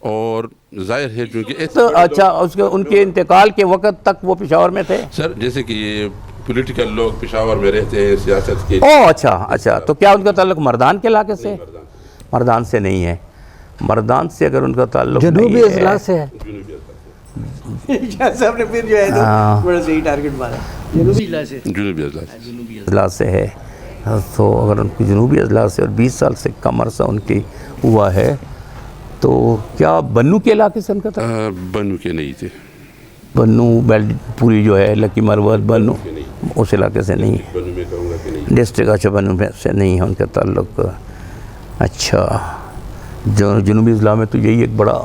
اور ظاہر ہے چونکہ تو اچھا ان کے انتقال کے وقت تک وہ پشاور میں تھے؟ سر جیسے کہ یہ پولیٹیکل لوگ پشاور میں رہتے ہیں سیاست کے. اچھا تو کیا ان کا تعلق مردان کے علاقے سے؟ مردان سے نہیں ہے. مردان سے اگر ان کا تعلق جنوبی اضلاع سے ہے. صاحب نے پھر جو ہے بڑا صحیح ٹارگٹ مارا. جنوبی اضلاع سے ہے. تو اگر ان کی جنوبی اضلاع سے اور 20 سال سے کم عرصہ ان کی ہوا ہے تو کیا بنو کے علاقے سے ان کا تعلق؟ بنو کے نہیں تھے. بنو بیلٹ پوری جو ہے لکی مروت بنو اس علاقے سے نہیں ہے. بنو میں کہوں گا کہ نہیں. ڈسٹرکٹ اچھا بنو میں سے نہیں ہے ان کا تعلق. اچھا جو جنوبی اضلاع میں تو یہی ایک بڑا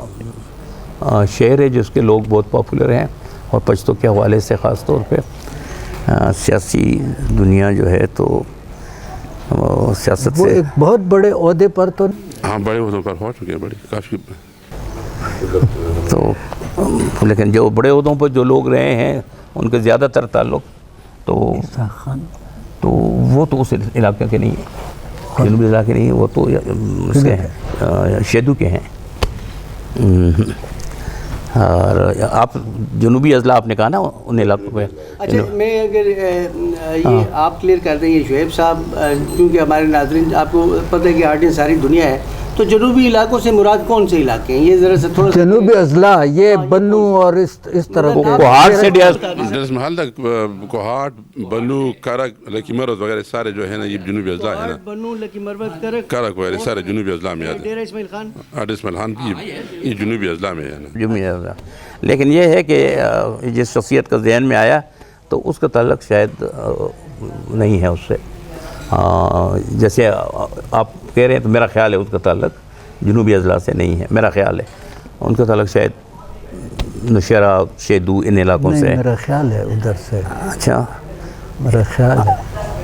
شہر ہے جس کے لوگ بہت پاپولر ہیں اور پشتو کے حوالے سے خاص طور پہ سیاسی دنیا جو ہے تو سیاست وہ سے ایک بہت بڑے عہدے پر تو ہاں بڑے عہدوں پر ہو چکے ہیں بڑے کافی. تو لیکن جو بڑے عہدوں پر جو لوگ رہے ہیں ان کے زیادہ تر تعلق تو وہ تو اس علاقے کے نہیں ہیں. جنوبی اضلاع کے نہیں ہیں وہ تو اس کے ہیں شیدو کے ہیں. اور آپ جنوبی اضلاع آپ نے کہا نا ان علاقوں پہ. اچھا میں اگر یہ آپ کلیئر کر دیں یہ شعیب صاحب کیونکہ ہمارے ناظرین آپ کو پتہ ہے کہ آڈینس ساری دنیا ہے تو جنوبی علاقوں سے مراد کون سے علاقے ہیں یہ ذرا سا تھوڑا جنوبی اضلاع یہ بنو اور اس طرح کوہاٹ سے ڈیرس محل تک کوہاٹ بنو کرک لکی مرود وغیرہ سارے جو ہے نا یہ جنوبی اضلاع ہے نا. بنو لکی مروت کرک وغیرہ سارے جنوبی اضلاع میں آتے ہیں. ڈیرہ اسماعیل خان ڈیرہ اسماعیل خان بھی یہ جنوبی اضلاع میں ہے نا. جنوبی اضلاع. لیکن یہ ہے کہ جس شخصیت کا ذہن میں آیا تو اس کا تعلق شاید نہیں ہے اس سے. جیسے آپ کہہ رہے ہیں تو میرا خیال ہے اس کا تعلق جنوبی اضلاع سے نہیں ہے. میرا خیال ہے ان کا تعلق شاید نوشہرہ شیدو ان علاقوں سے. میرا خیال ہے ادھر سے. اچھا میرا خیال ہے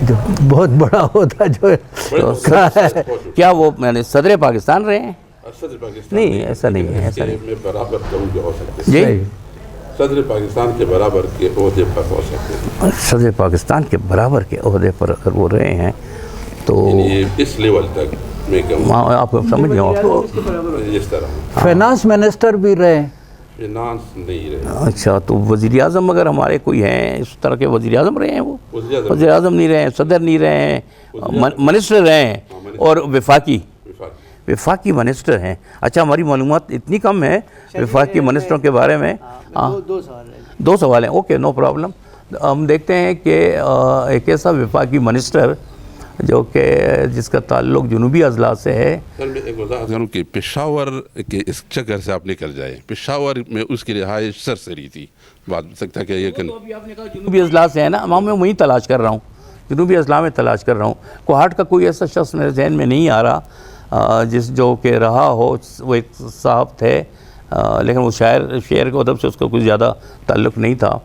جو بہت بڑا ہوتا جو ہے کیا وہ میں نے صدر پاکستان رہے ہیں؟ نہیں ایسا نہیں ہے. ایسا نہیں برابر کہوں کہ ہو سکتے جی صدر پاکستان کے برابر کے عہدے پر ہو سکتے ہیں. صدر پاکستان کے برابر کے عہدے پر اگر وہ رہے ہیں تو اس لیول تک میں کہوں آپ سمجھ گئے ہو. اس طرح فائنانس منسٹر بھی رہے. فائنانس نہیں رہے. اچھا تو وزیر اعظم اگر ہمارے کوئی ہیں اس طرح کے وزیر اعظم رہے ہیں وہ وزیر اعظم نہیں رہے ہیں صدر نہیں رہے ہیں منسٹر رہے ہیں اور وفاقی منسٹر ہیں. اچھا ہماری معلومات اتنی کم ہے وفاقی منسٹروں کے بارے میں. دو سوال ہیں. Okay no problem. ہم دیکھتے ہیں کہ ایک ایسا وفاقی منسٹر جو کہ جس کا تعلق جنوبی اضلاع سے ہے. سر میں ایک وضاحت کروں کہ پشاور کے اس چکر سے آپ نکل جائیں. پشاور میں اس کی رہائش سرسری تھی. بات سکتا کہ یہ جنوبی اضلاع سے ہے نا. میں وہیں تلاش کر رہا ہوں جنوبی اضلاع میں تلاش کر رہا ہوں. کوہاٹ کا کوئی ایسا شخص میرے ذہن میں نہیں آ رہا جس جو کہ رہا ہو. وہ ایک صاحب تھے لیکن وہ شہر کے ادب سے اس کا کوئی زیادہ تعلق نہیں تھا.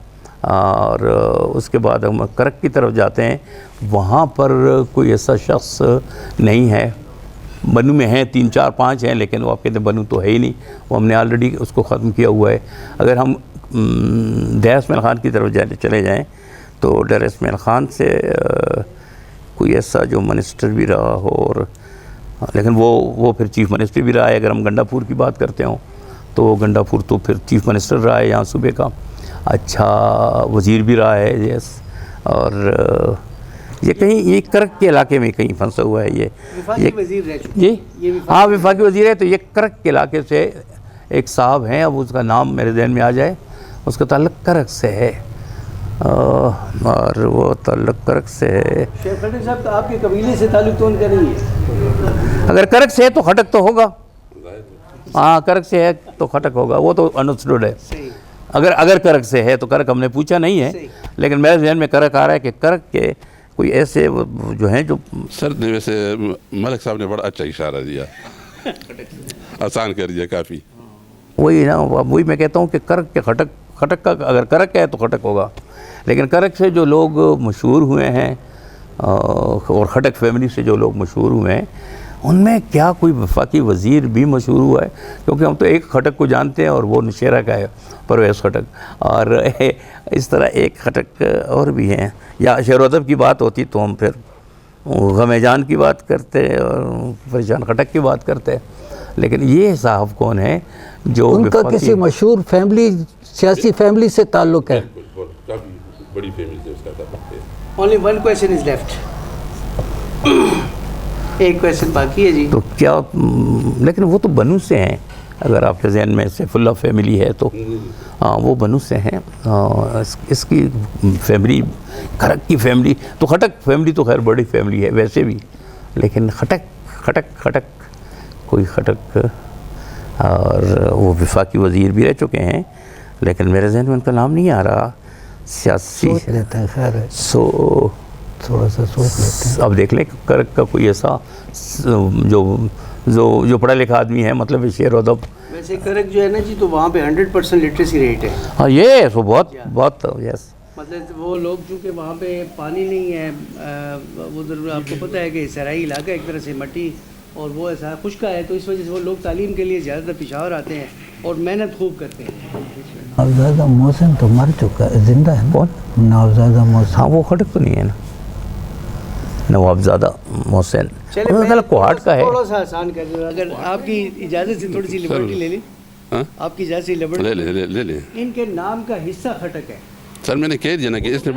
اور اس کے بعد ہم کرک کی طرف جاتے ہیں وہاں پر کوئی ایسا شخص نہیں ہے. بنو میں ہیں 3 4 5 ہیں لیکن وہ آپ کہتے ہیں بنو تو ہے ہی نہیں. وہ ہم نے آلریڈی اس کو ختم کیا ہوا ہے. اگر ہم ڈیرہ اسماعیل خان کی طرف چلے جائیں تو ڈیرہ اسماعیل خان سے کوئی ایسا جو منسٹر بھی رہا ہو اور لیکن وہ پھر چیف منسٹر بھی رہا ہے. اگر ہم گنڈا پور کی بات کرتے ہوں تو گنڈا پور تو پھر چیف منسٹر رہا ہے یہاں صوبے کا. اچھا وزیر بھی رہا ہے. یس اور یہ کہیں یہ کرک کے علاقے میں کہیں پھنسا ہوا ہے. یہ جی ہاں وفاقی وزیر ہے. تو یہ کرک کے علاقے سے ایک صاحب ہیں. اب اس کا نام میرے ذہن میں آ جائے. اس کا تعلق کرک سے ہے اور وہ تعلق کرک سے ہے. شیخ خٹک صاحب آپ کے قبیلے سے تعلق تو ان کا نہیں ہے. اگر کرک سے ہے تو خٹک تو ہوگا. ہاں کرک سے ہے تو خٹک ہوگا. وہ تو انڈرسٹوڈ ہے. اگر کرک سے ہے تو کرک ہم نے پوچھا نہیں ہے لیکن میرے ذہن میں کرک آ رہا ہے کہ کرک کے کوئی ایسے جو ہیں جو سر نے ویسے ملک صاحب نے بڑا اچھا اشارہ دیا. آسان کر دیا کافی. وہی نا وہی میں کہتا ہوں کہ کرک کے خٹک کا اگر کرک ہے تو خٹک ہوگا. لیکن کرک سے جو لوگ مشہور ہوئے ہیں اور خٹک فیملی سے جو لوگ مشہور ہوئے ہیں ان میں کیا کوئی وفاقی وزیر بھی مشہور ہوا ہے؟ کیونکہ ہم تو ایک خٹک کو جانتے ہیں اور وہ نوشہرہ کا ہے پرویز خٹک. اور اس طرح ایک خٹک اور بھی ہیں. یا شعر و ادب کی بات ہوتی تو ہم پھر غم جان کی بات کرتے اور پریشان خٹک کی بات کرتے. لیکن یہ صاحب کون ہیں جو ان کا وفاقی- کسی مشہور فیملی سیاسی فیملی سے تعلق ہے؟ کافی بڑی فیملی سے اس کا تعلق ہے. Only one question is left. ایک کویشچن باقی ہے جی. تو کیا لیکن وہ تو بنو سے ہیں. اگر آپ کے ذہن میں سیف اللہ فیملی ہے تو ہاں وہ بنو سے ہیں. اس کی فیملی کھٹک کی فیملی تو کھٹک فیملی تو خیر بڑی فیملی ہے ویسے بھی, لیکن کھٹک کوئی کھٹک اور وہ وفاقی وزیر بھی رہ چکے ہیں, لیکن میرے ذہن میں ان کا نام نہیں آ رہا. سیاسی سوچ لیتے ہیں, خیر ہے, سو تھوڑا سا سوچ لیتے ہیں. اب دیکھ لیں کرک کا کوئی ایسا جو پڑھا لکھا آدمی ہے, مطلب شعر و ادب. ویسے کرک جو ہے نا جی, تو وہاں پہ 100% لٹریسی ریٹ ہے. ہاں یہ وہ بہت یس. مطلب وہ لوگ چونکہ وہاں پہ پانی نہیں ہے, وہ ضرور آپ کو پتہ ہے کہ صحرائی علاقہ ایک طرح سے مٹی اور وہ ایسا خشکا ہے, تو اس وجہ سے وہ لوگ تعلیم کے لیے زیادہ تر پشاور آتے ہیں اور محنت خوب کرتے ہیں. نوزادہ محسن تو مر چکا ہے, زندہ ہے نا؟ کون؟ نوزادہ محسن. ہاں وہ کھٹک تو نہیں ہے نا, نوابزادہ محسن. چلے میں کوہاٹ کا ہے. تھوڑا سا آسان کر دوں, اگر آپ کی اجازت سے تھوڑی سی لبرٹی لے لیں. آپ کی اجازت سے لبرٹی لے لیں. ان کے نام کا حصہ کھٹک ہے. سر میں نے کہہ دیا نا کہ اس نے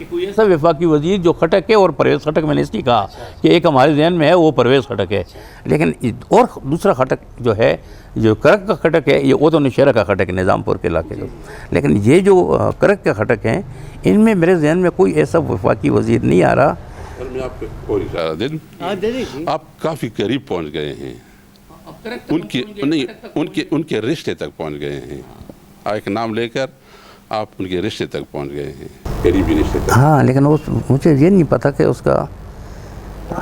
کوئی ایسا وفاقی وزیر جو کھٹک ہے, اور پرویز کھٹک میں نے اس لیے کہا کہ ایک ہمارے ذہن میں ہے وہ پرویز کھٹک ہے, لیکن اور دوسرا کھٹک جو ہے جو کرک کا کھٹک ہے یہ وہ تو نشیرہ کا کھٹک ہے, نظام پور کے علاقے کا. لیکن یہ جو کرک کا کھٹک ہیں ان میں میرے ذہن میں کوئی ایسا وفاقی وزیر نہیں آ رہا. سر میں آپ کو اور اشارہ دے دوں, آپ کافی قریب پہنچ گئے ہیں, ان کے رشتے تک پہنچ گئے ہیں. ایک نام لے کر آپ ان کے رشتے تک پہنچ گئے ہیں, قریبی رشتے تک. ہاں لیکن مجھے یہ نہیں پتا کہ اس کا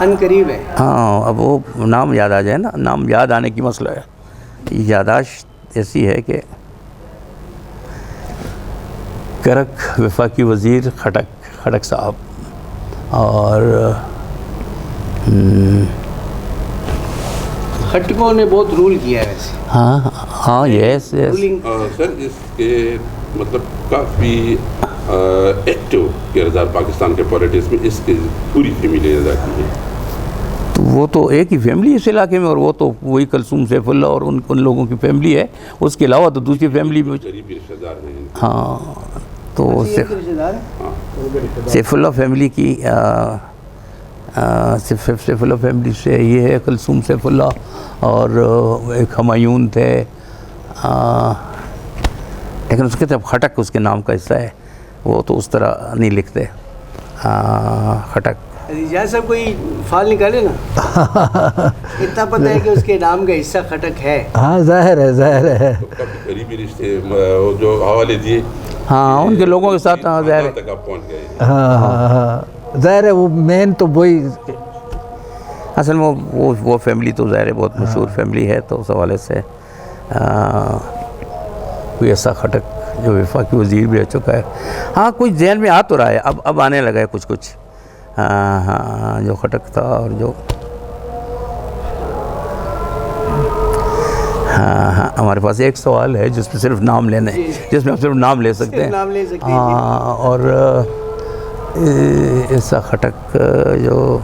ان قریب ہے. ہاں اب وہ نام یاد آ جائے نا, نام یاد آنے کی مسئلہ ہے. یاداشت ایسی ہے کہ کرک وفاقی وزیر کھٹک صاحب, اور کھٹکوں نے بہت رول کیا ہے ویسے. ہاں یس. سر اس کے مطلب کافی ایکٹیو کردار پاکستان کے پولیٹکس میں اس کی پوری فیملی ادا کی ہے. تو وہ تو ایک ہی فیملی اس علاقے میں, اور وہ تو وہی کلثوم سیف اللہ اور ان لوگوں کی فیملی ہے. اس کے علاوہ تو دوسری فیملی میں قریبی رشتے دار ہیں. ہاں تو رشتے سیف اللہ فیملی کی سیف اللہ فیملی سے یہ ہے کلثوم سیف اللہ, اور ایک ہمایون تھے, لیکن اس کے طرف کھٹک اس کے نام کا حصہ ہے, وہ تو اس طرح نہیں لکھتے. کھٹک جیسا صاحب کوئی فال نکالے نا, اتنا پتہ ہے کہ اس کے نام کا حصہ کھٹک ہے. ہاں ظاہر ہے. کافی قریبی رشتے جو حوالے دیے, ہاں ان کے لوگوں کے ساتھ ظاہر ہے. تک آپ پہنچ گئے. ہاں ظاہر ہے, وہ مین تو وہی اصل میں وہ فیملی تو ظاہر ہے بہت مشہور فیملی ہے, تو اس حوالے سے کوئی ایسا کھٹک جو وفاقی وزیر بھی رہ چکا ہے. ہاں کچھ ذہن میں آ تو رہا ہے, اب آنے لگا ہے کچھ. ہاں جو کھٹک تھا, اور جو ہاں ہمارے پاس ایک سوال ہے جس میں صرف نام لینا ہے, جس میں آپ صرف نام لے سکتے ہیں. نام لے سکتے ہیں. ہاں, اور ایسا کھٹک جو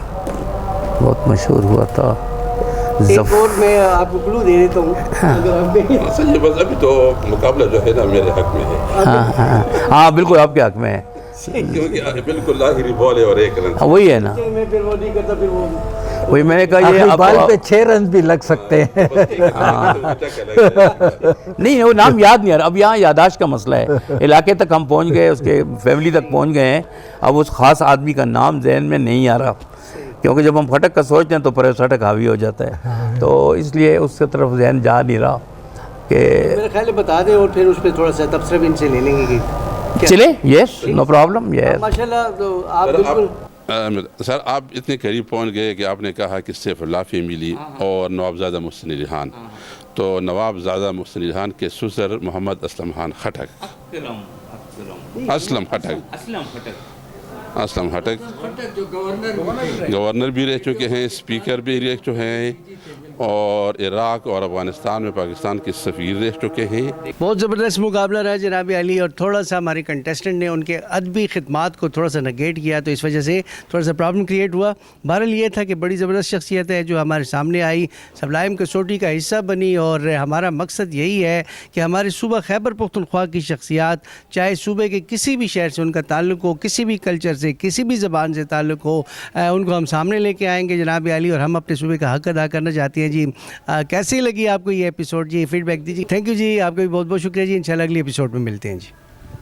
بہت مشہور ہوا تھا. ایک اور میں آپ کو کلو دے دیتا ہوں, اگر آپ سر یہ بس ابھی تو مقابلہ جو ہے نا میرے حق میں ہے. ہاں بالکل آپ کے حق میں ہے, کیونکہ بالکل لاہری بال ہے اور ایک رن. وہی ہے نا, میں پھر وہ نہیں کرتا, پھر وہ وہی میں نے کہا یہ آخری آپ بال پہ 6 رن بھی لگ سکتے ہیں. نہیں وہ نام یاد نہیں آ رہا. اب یہاں یاداشت کا مسئلہ ہے, علاقے تک ہم پہنچ گئے, اس کے فیملی تک پہنچ گئے ہیں, اب اس خاص آدمی کا نام ذہن میں نہیں آ رہا, کیونکہ جب ہم کھٹک کا سوچتے ہیں تو پرویز کھٹک حاوی ہو جاتا ہے, تو اس لیے اس کی طرف ذہن جا نہیں رہا کہ میرا خیال ہے بتا دیں, اور پھر اس پہ تھوڑا سا تبصرہ بھی ان سے لے لیں گے کہ چلے. یس نو پرابلم. یس ماشاءاللہ. تو آپ بالکل سر آپ اتنے قریب پہنچ گئے کہ آپ نے کہا کہ سیف اللہ فیملی اور نوابزادہ محسن علی خان, تو نوابزادہ محسن علی خان کے سسر محمد اسلم خان کھٹک, اسلم کھٹک جو گورنر بھی رہ چکے ہیں, اسپیکر بھی رہ چکے ہیں, اور عراق اور افغانستان میں پاکستان کے سفیر رہ چکے ہیں. بہت زبردست مقابلہ رہا جناب علی, اور تھوڑا سا ہمارے کنٹیسٹنٹ نے ان کے ادبی خدمات کو تھوڑا سا نگیٹ کیا, تو اس وجہ سے تھوڑا سا پرابلم کریٹ ہوا. بہرحال یہ تھا کہ بڑی زبردست شخصیت ہے جو ہمارے سامنے آئی, سبلائم کسوٹی کا حصہ بنی, اور ہمارا مقصد یہی ہے کہ ہمارے صوبہ خیبر پختونخوا کی شخصیات, چاہے صوبے کے کسی بھی شہر سے ان کا تعلق ہو, کسی بھی کلچر سے, کسی بھی زبان سے تعلق ہو, ان کو ہم سامنے لے کے آئیں گے جناب علی, اور ہم اپنے صوبے کا حق ادا کرنا چاہتے ہیں. جی کیسی لگی آپ کو یہ ایپیسوڈ؟ جی فیڈ بیک دیجیے. تھینک یو جی, آپ کا بھی بہت بہت شکریہ جی. انشاءاللہ اگلی ایپیسوڈ میں ملتے ہیں جی.